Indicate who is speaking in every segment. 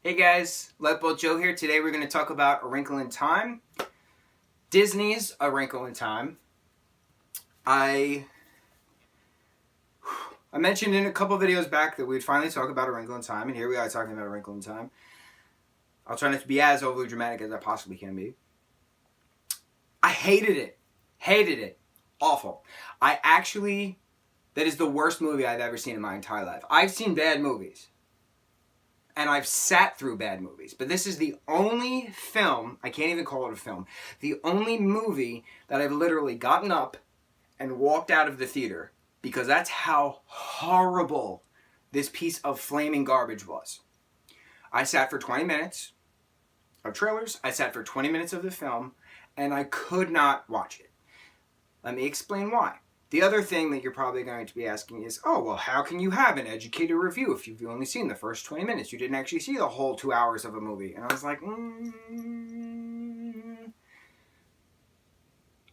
Speaker 1: Hey guys, lightboltjoe here. Today we're going to talk about A Wrinkle in Time. Disney's A Wrinkle in Time. I mentioned in a couple videos back that we'd finally talk about A Wrinkle in Time, and here we are talking about A Wrinkle in Time. I'll try not to be as overly dramatic as I possibly can be. I hated it. Hated it. Awful. That is the worst movie I've ever seen in my entire life. I've seen bad movies. And I've sat through bad movies. But this is the only film, I can't even call it a film, the only movie that I've literally gotten up and walked out of the theater because that's how horrible this piece of flaming garbage was. I sat for 20 minutes of trailers, I sat for 20 minutes of the film, and I could not watch it. Let me explain why. The other thing that you're probably going to be asking is, oh, well, how can you have an educated review if you've only seen the first 20 minutes? You didn't actually see the whole 2 hours of a movie. And I was like,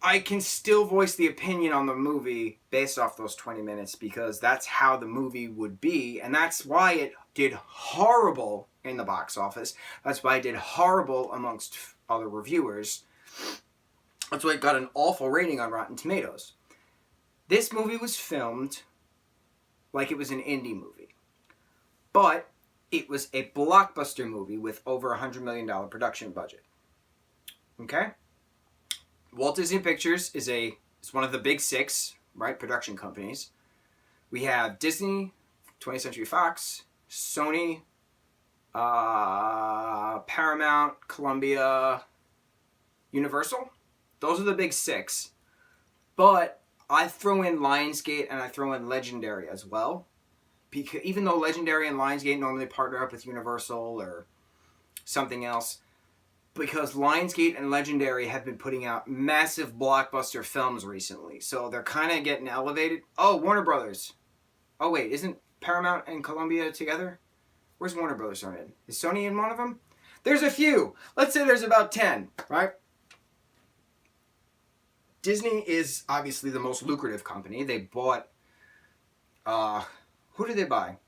Speaker 1: I can still voice the opinion on the movie based off those 20 minutes because that's how the movie would be. And that's why it did horrible in the box office. That's why it did horrible amongst other reviewers. That's why it got an awful rating on Rotten Tomatoes. This movie was filmed like it was an indie movie. But it was a blockbuster movie with over $100 million production budget. Okay? Walt Disney Pictures is one of the big six, right, production companies. We have Disney, 20th Century Fox, Sony, Paramount, Columbia, Universal. Those are the big six. But I throw in Lionsgate and I throw in Legendary as well. Because even though Legendary and Lionsgate normally partner up with Universal or something else, because Lionsgate and Legendary have been putting out massive blockbuster films recently. So they're kind of getting elevated. Oh, Warner Brothers. Oh wait, isn't Paramount and Columbia together? Where's Warner Brothers on it? Is Sony in one of them? There's a few. Let's say there's about 10, right? Disney is obviously the most lucrative company. They bought, who did they buy?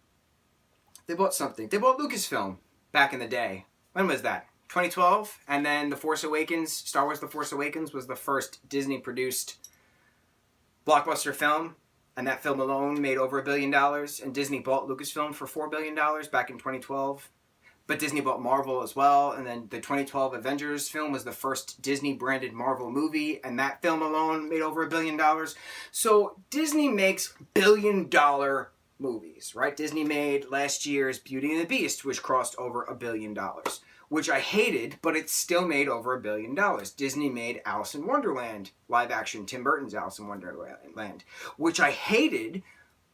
Speaker 1: They bought something. They bought Lucasfilm back in the day. When was that? 2012? And then The Force Awakens, Star Wars The Force Awakens was the first Disney-produced blockbuster film. And that film alone made over $1 billion. And Disney bought Lucasfilm for $4 billion back in 2012. But Disney bought Marvel as well, and then the 2012 Avengers film was the first Disney-branded Marvel movie, and that film alone made over $1 billion. So Disney makes billion-dollar movies, right? Disney made last year's Beauty and the Beast, which crossed over $1 billion, which I hated, but it still made over $1 billion. Disney made Alice in Wonderland, live-action, Tim Burton's Alice in Wonderland, which I hated,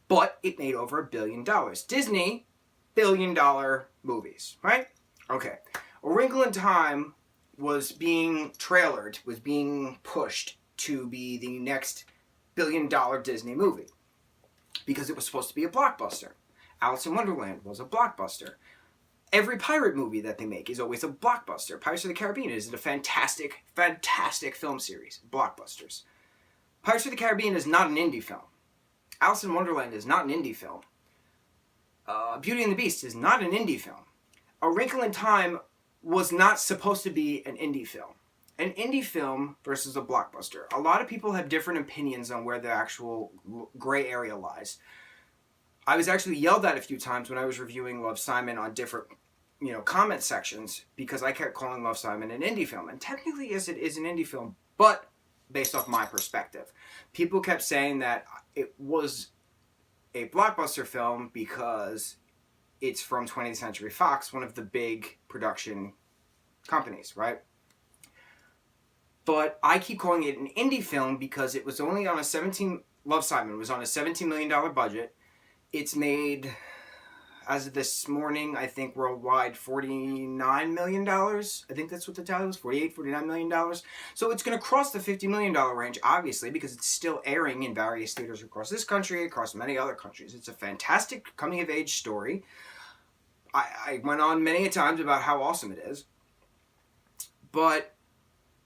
Speaker 1: but it made over $1 billion. Disney, billion-dollar movies, right? Okay. A Wrinkle in Time was being trailered, was being pushed to be the next billion-dollar Disney movie because it was supposed to be a blockbuster. Alice in Wonderland was a blockbuster. Every pirate movie that they make is always a blockbuster. Pirates of the Caribbean is a fantastic, fantastic film series. Blockbusters. Pirates of the Caribbean is not an indie film. Alice in Wonderland is not an indie film. Beauty and the Beast is not an indie film. A Wrinkle in Time was not supposed to be an indie film. An indie film versus a blockbuster. A lot of people have different opinions on where the actual gray area lies. I was actually yelled at a few times when I was reviewing Love, Simon on different, comment sections because I kept calling Love, Simon an indie film. And technically, yes, it is an indie film, but based off my perspective. People kept saying that it was a blockbuster film because it's from 20th Century Fox, one of the big production companies, right? But I keep calling it an indie film because it was only on Love, Simon was on a $17 million budget. It's made, as of this morning, I think worldwide $49 million. I think that's what the tally was, $49 million. So it's going to cross the $50 million range, obviously, because it's still airing in various theaters across this country, across many other countries. It's a fantastic coming-of-age story. I went on many times about how awesome it is. But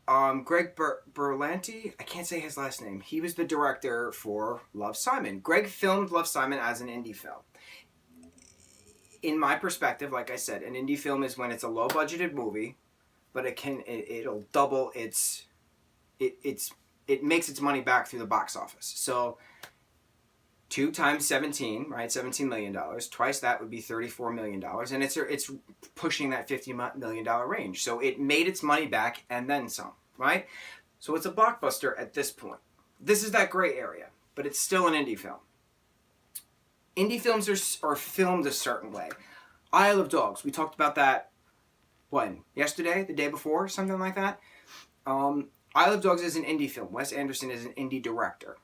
Speaker 1: Greg Berlanti, I can't say his last name. He was the director for Love, Simon. Greg filmed Love, Simon as an indie film. in my perspective, like I said, an indie film is when it's a low budgeted movie, but it'll double it makes its money back through the box office. So 2 times 17, right? $17 million. Twice that would be $34 million. And it's pushing that $50 million range. So it made its money back and then some, right? So it's a blockbuster at this point. This is that gray area, but it's still an indie film. Indie films are filmed a certain way. Isle of Dogs, we talked about that, when? Yesterday? The day before? Something like that? Isle of Dogs is an indie film. Wes Anderson is an indie director.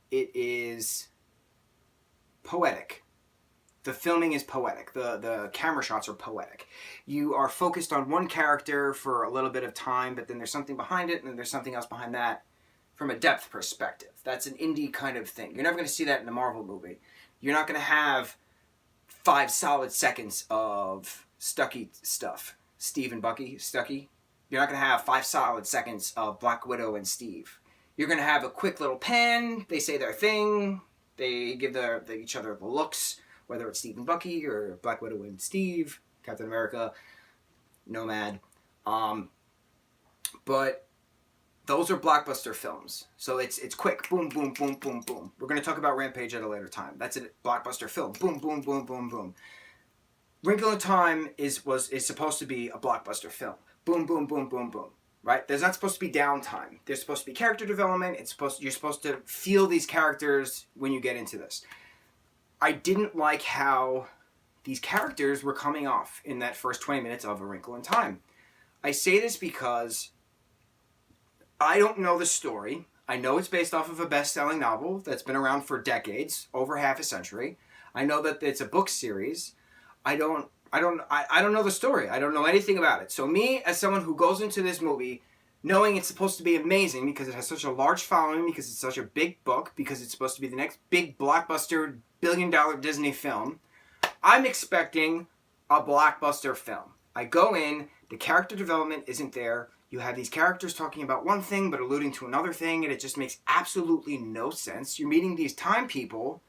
Speaker 1: It is poetic. The filming is poetic. The camera shots are poetic. You are focused on one character for a little bit of time, but then there's something behind it, and then there's something else behind that from a depth perspective. That's an indie kind of thing. You're never going to see that in a Marvel movie. You're not going to have 5 solid seconds of Stucky stuff. Steve and Bucky, Stucky. You're not going to have 5 solid seconds of Black Widow and Steve. You're going to have a quick little pan. They say their thing. They give each other the looks, whether it's Steve and Bucky or Black Widow and Steve, Captain America, Nomad. But those are blockbuster films. So it's quick. Boom, boom, boom, boom, boom. We're going to talk about Rampage at a later time. That's a blockbuster film. Boom, boom, boom, boom, boom. Wrinkle in Time is supposed to be a blockbuster film. Boom, boom, boom, boom, boom. Right? There's not supposed to be downtime. There's supposed to be character development. You're supposed to feel these characters when you get into this. I didn't like how these characters were coming off in that first 20 minutes of A Wrinkle in Time. I say this because I don't know the story. I know it's based off of a best-selling novel that's been around for decades, over half a century. I know that it's a book series. I don't know the story. I don't know anything about it. So me, as someone who goes into this movie knowing it's supposed to be amazing because it has such a large following, because it's such a big book, because it's supposed to be the next big blockbuster billion-dollar Disney film, I'm expecting a blockbuster film. I go in, the character development isn't there. You have these characters talking about one thing but alluding to another thing, and it just makes absolutely no sense. You're meeting these time people,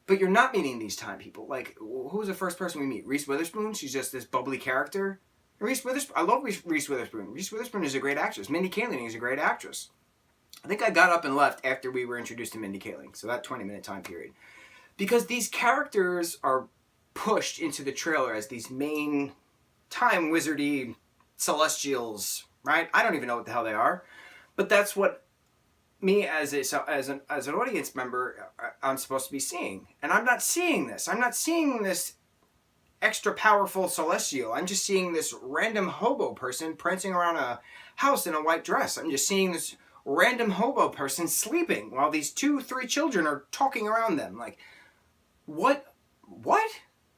Speaker 1: but you're not meeting these time people. Like, who was the first person we meet? Reese Witherspoon? She's just this bubbly character. Reese Witherspoon. I love Reese Witherspoon. Reese Witherspoon is a great actress. Mindy Kaling is a great actress. I think I got up and left after we were introduced to Mindy Kaling, so that 20-minute time period. Because these characters are pushed into the trailer as these main time wizardy celestials, right? I don't even know what the hell they are. But that's what me as an audience member, I'm supposed to be seeing. And I'm not seeing this. I'm not seeing this extra powerful celestial. I'm just seeing this random hobo person prancing around a house in a white dress. I'm just seeing this random hobo person sleeping while these 2-3 children are talking around them. Like, what?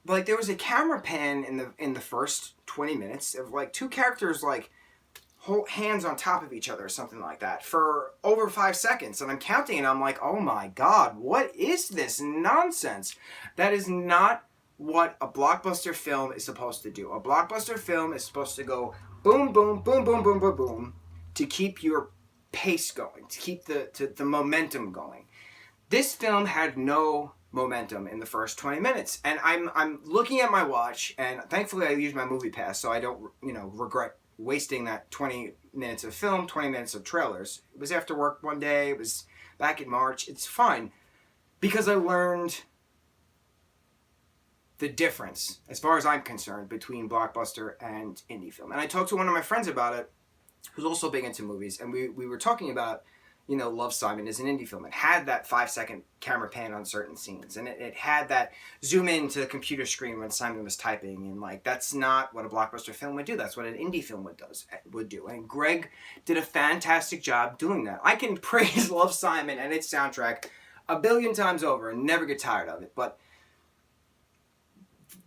Speaker 1: Like, there was a camera pan in the first 20 minutes of like 2 characters like hold hands on top of each other or something like that for over 5 seconds, and I'm counting and I'm like, oh my god, what is this nonsense? That is not what a blockbuster film is supposed to do. A blockbuster film is supposed to go boom, boom, boom, boom, boom, boom, boom, to keep your pace going, to keep the momentum going. This film had no momentum in the first 20 minutes, and I'm looking at my watch, and thankfully I used my movie pass, so I don't regret wasting that 20 minutes of film, 20 minutes of trailers. It was after work one day. It was back in March. It's fine because I learned the difference, as far as I'm concerned, between blockbuster and indie film. And I talked to one of my friends about it, who's also big into movies, and we were talking about, Love, Simon is an indie film. It had that 5-second camera pan on certain scenes, and it had that zoom in to the computer screen when Simon was typing, and like, that's not what a blockbuster film would do. That's what an indie film would do. And Greg did a fantastic job doing that. I can praise Love, Simon and its soundtrack a billion times over and never get tired of it, but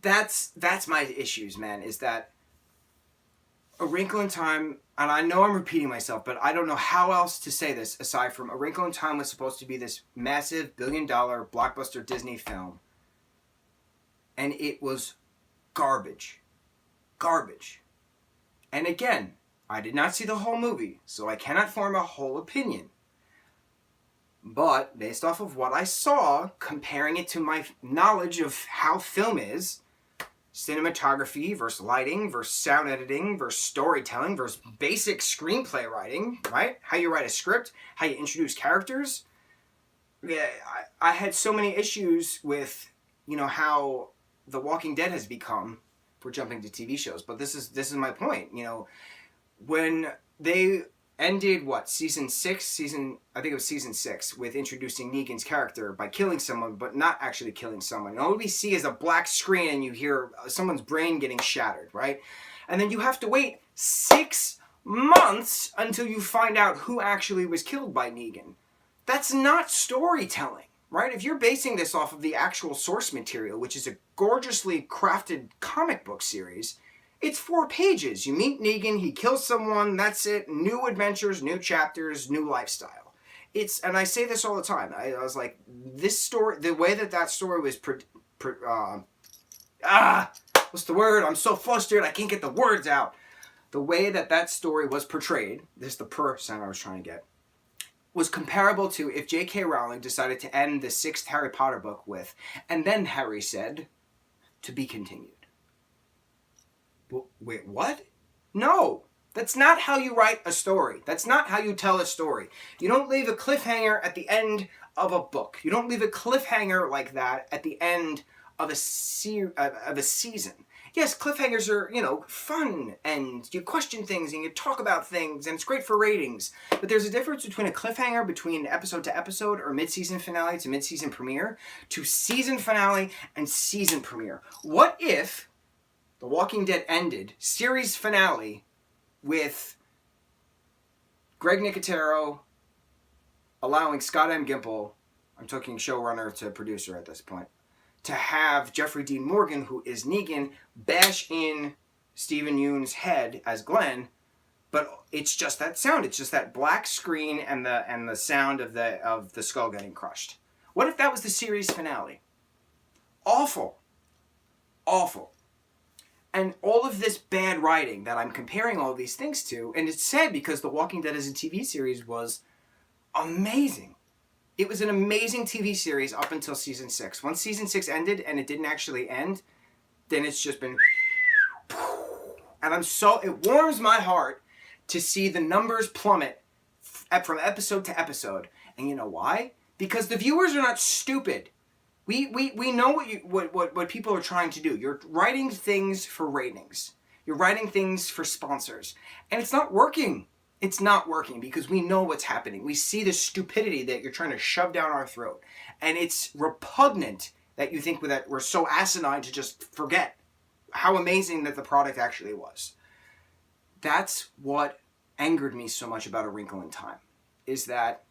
Speaker 1: that's my issues, man, is that A Wrinkle in Time, and I know I'm repeating myself, but I don't know how else to say this aside from A Wrinkle in Time was supposed to be this massive billion-dollar blockbuster Disney film, and it was garbage. Garbage. And again, I did not see the whole movie, so I cannot form a whole opinion. But based off of what I saw, comparing it to my knowledge of how film is, cinematography versus lighting versus sound editing versus storytelling versus basic screenplay writing, right? How you write a script, how you introduce characters. Yeah, I had so many issues with, how The Walking Dead has become. We're jumping to TV shows, but this is my point. When they ended season 6, I think it was season 6, with introducing Negan's character by killing someone, but not actually killing someone. And all we see is a black screen, and you hear someone's brain getting shattered, right? And then you have to wait 6 months until you find out who actually was killed by Negan. That's not storytelling, right? If you're basing this off of the actual source material, which is a gorgeously crafted comic book series, it's 4 pages. You meet Negan, he kills someone, that's it. New adventures, new chapters, new lifestyle. And I say this all the time. I was like, this story, the way that story was, what's the word? I'm so flustered, I can't get the words out. The way that story was portrayed, this is the sound I was trying to get, was comparable to if J.K. Rowling decided to end the 6th Harry Potter book with, and then Harry said, to be continued. Wait, what? No, that's not how you write a story. That's not how you tell a story. You don't leave a cliffhanger at the end of a book. You don't leave a cliffhanger like that at the end of a season. Yes, cliffhangers are, fun, and you question things, and you talk about things, and it's great for ratings. But there's a difference between a cliffhanger between episode to episode, or mid-season finale to mid-season premiere, to season finale and season premiere. What if The Walking Dead ended series finale with Greg Nicotero allowing Scott M. Gimple, I'm talking showrunner to producer at this point, to have Jeffrey Dean Morgan, who is Negan, bash in Stephen Yeun's head as Glenn, but it's just that sound. It's just that black screen and the sound of the skull getting crushed. What if that was the series finale? Awful. Awful. And all of this bad writing that I'm comparing all of these things to, and it's sad because The Walking Dead as a TV series was amazing. It was an amazing TV series up until season 6. Once season 6 ended and it didn't actually end, then it's just been... And it warms my heart to see the numbers plummet from episode to episode. And you know why? Because the viewers are not stupid. We know what people are trying to do. You're writing things for ratings. You're writing things for sponsors. And it's not working. It's not working because we know what's happening. We see the stupidity that you're trying to shove down our throat. And it's repugnant that you think that we're so asinine to just forget how amazing that the product actually was. That's what angered me so much about A Wrinkle in Time, is that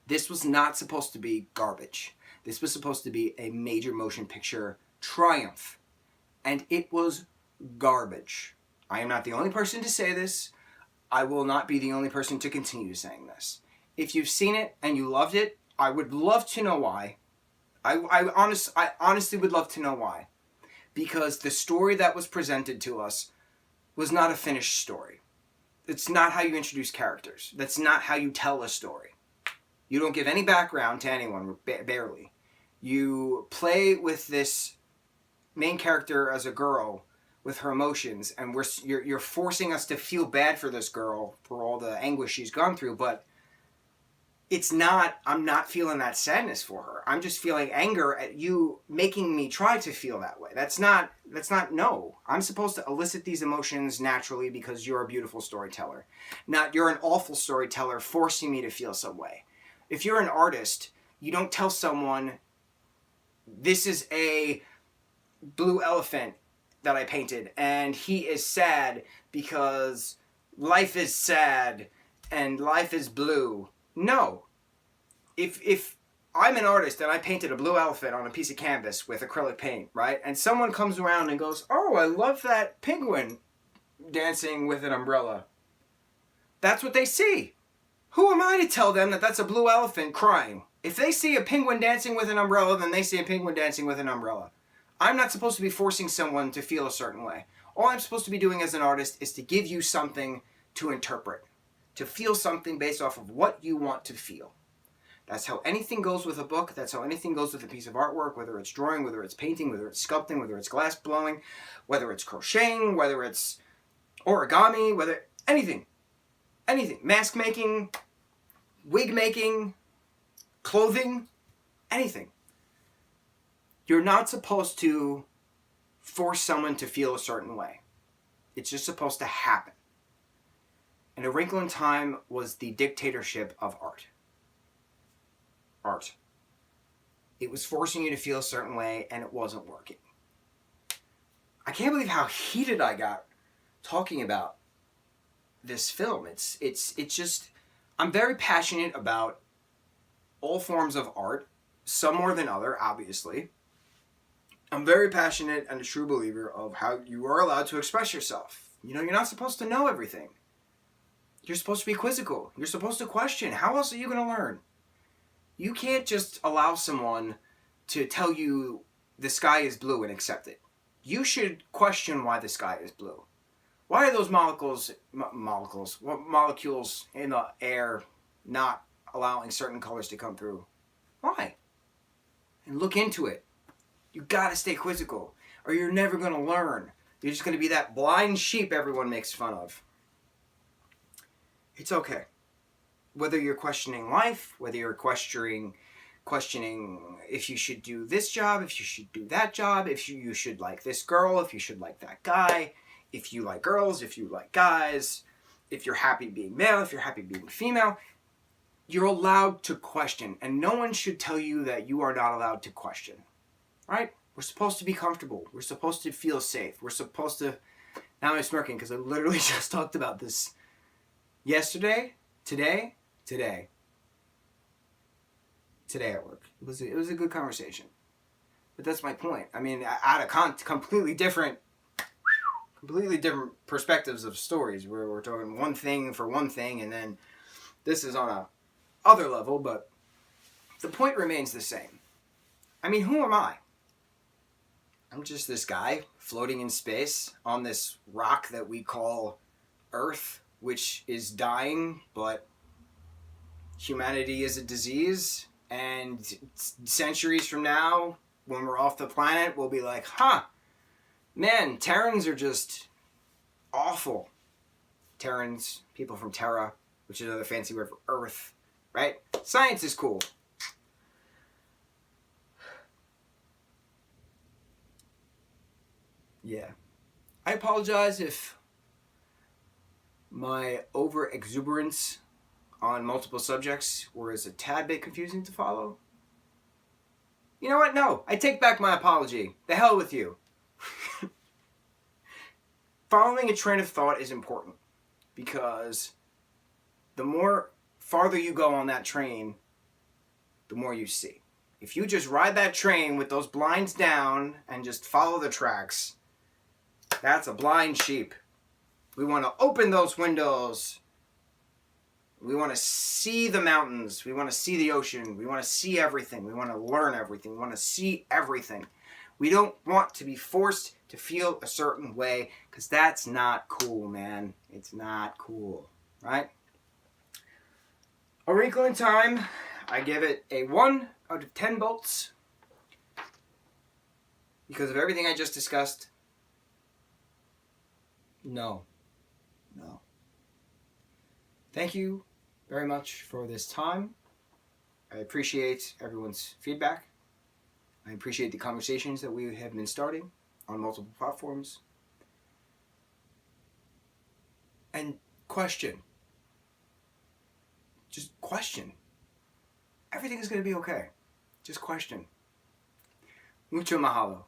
Speaker 1: this was not supposed to be garbage. This was supposed to be a major motion picture triumph. And it was garbage. I am not the only person to say this. I will not be the only person to continue saying this. If you've seen it and you loved it, I would love to know why. I honestly would love to know why. Because the story that was presented to us was not a finished story. It's not how you introduce characters. That's not how you tell a story. You don't give any background to anyone, barely. You play with this main character as a girl with her emotions, and you're forcing us to feel bad for this girl for all the anguish she's gone through, but I'm not feeling that sadness for her. I'm just feeling anger at you making me try to feel that way. No. I'm supposed to elicit these emotions naturally because you're a beautiful storyteller. Not you're an awful storyteller forcing me to feel some way. If you're an artist, you don't tell someone, this is a blue elephant that I painted, and he is sad because life is sad and life is blue. No. If I'm an artist and I painted a blue elephant on a piece of canvas with acrylic paint, right? And someone comes around and goes, oh, I love that penguin dancing with an umbrella. That's what they see. Who am I to tell them that that's a blue elephant crying? If they see a penguin dancing with an umbrella, then they see a penguin dancing with an umbrella. I'm not supposed to be forcing someone to feel a certain way. All I'm supposed to be doing as an artist is to give you something to interpret, to feel something based off of what you want to feel. That's how anything goes with a book. That's how anything goes with a piece of artwork, whether it's drawing, whether it's painting, whether it's sculpting, whether it's glass blowing, whether it's crocheting, whether it's origami, whether anything. Anything. Mask making, wig making, clothing, anything. You're not supposed to force someone to feel a certain way. It's just supposed to happen. And A Wrinkle in Time was the dictatorship of art. Art. It was forcing you to feel a certain way, and it wasn't working. I can't believe how heated I got talking about this film. It's just, I'm very passionate about all forms of art, some more than other, obviously. I'm very passionate and a true believer of how you are allowed to express yourself. You know, you're not supposed to know everything. You're supposed to be quizzical. You're supposed to question. How else are you going to learn? You can't just allow someone to tell you the sky is blue and accept it. You should question why the sky is blue. Why are those molecules in the air not allowing certain colors to come through? Why? And look into it. You gotta stay quizzical, or you're never gonna learn. You're just gonna be that blind sheep everyone makes fun of. It's okay. Whether you're questioning life, whether you're questioning if you should do this job, if you should do that job, if you should like this girl, if you should like that guy, if you like girls, if you like guys, if you're happy being male, if you're happy being female, you're allowed to question. And no one should tell you that you are not allowed to question. Right? We're supposed to be comfortable. We're supposed to feel safe. We're supposed to... Now I'm smirking because I literally just talked about this yesterday, today at work. It was a good conversation. But that's my point. I mean, out of completely different perspectives of stories, where we're talking one thing for one thing, and then this is on a other level, but the point remains the same. I mean, who am I? I'm just this guy floating in space on this rock that we call Earth, which is dying, but humanity is a disease, and centuries from now, when we're off the planet, we'll be like, man, Terrans are just awful. Terrans, people from Terra, which is another fancy word for Earth, right? Science is cool. Yeah. I apologize if my over-exuberance on multiple subjects was a tad bit confusing to follow. You know what? No, I take back my apology. The hell with you. Following a train of thought is important, because the more farther you go on that train, the more you see. If you just ride that train with those blinds down and just follow the tracks, that's a blind sheep. We want to open those windows. We want to see the mountains. We want to see the ocean. We want to see everything. We want to learn everything. We want to see everything. We don't want to be forced to feel a certain way, because that's not cool, man. It's not cool, right? A Wrinkle in Time, I give it a 1 out of 10 bolts because of everything I just discussed. No. Thank you very much for this time. I appreciate everyone's feedback. I appreciate the conversations that we have been starting on multiple platforms. And question. Just question. Everything is going to be okay. Just question. Mucho mahalo.